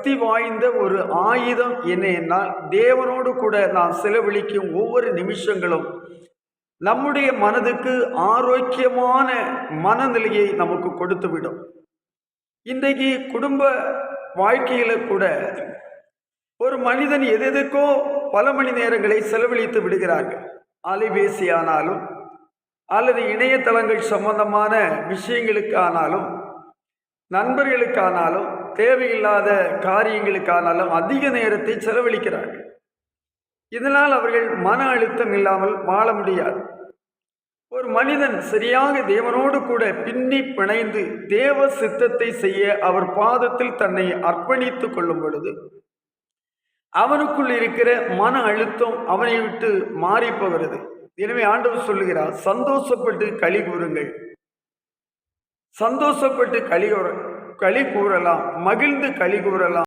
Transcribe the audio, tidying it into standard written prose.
சக்தி வாய்ந்த ஒரு ஆயுதம் என்ன என்னால் தேவனோடு கூட நாம் செலவழிக்கும் ஒவ்வொரு நிமிஷங்களும் நம்முடைய மனதுக்கு ஆரோக்கியமான மனநிலையை நமக்கு கொடுத்துவிடும். இன்றைக்கு குடும்ப வாழ்க்கையில கூட ஒரு மனிதன் எதெதுக்கோ பல மணி நேரங்களை செலவழித்து விடுகிறார்கள். அலைபேசி ஆனாலும் அல்லது இணையதளங்கள் சம்பந்தமான விஷயங்களுக்கானாலும் நண்பர்களுக்கானாலும் தேவையில்லாத காரியங்களுக்கானாலும் அதிக நேரத்தை செலவழிக்கிறார்கள். இதனால் அவர்கள் மன அழுத்தம் இல்லாமல் வாழ முடியாது. ஒரு மனிதன் சரியாக தேவனோடு கூட பின்னி பிணைந்து தேவ சித்தத்தை செய்ய அவர் பாதத்தில் தன்னை அர்ப்பணித்துக் கொள்ளும் பொழுது அவனுக்குள் இருக்கிற மன அழுத்தம் அவனை விட்டு மாறி போகிறது. எனவே ஆண்டவர் சொல்லுகிறார், சந்தோஷப்பட்டு களி கூறுங்கள், சந்தோஷப்பட்டு களி கூறலாம், மகிழ்ந்து களி கூறலாம்.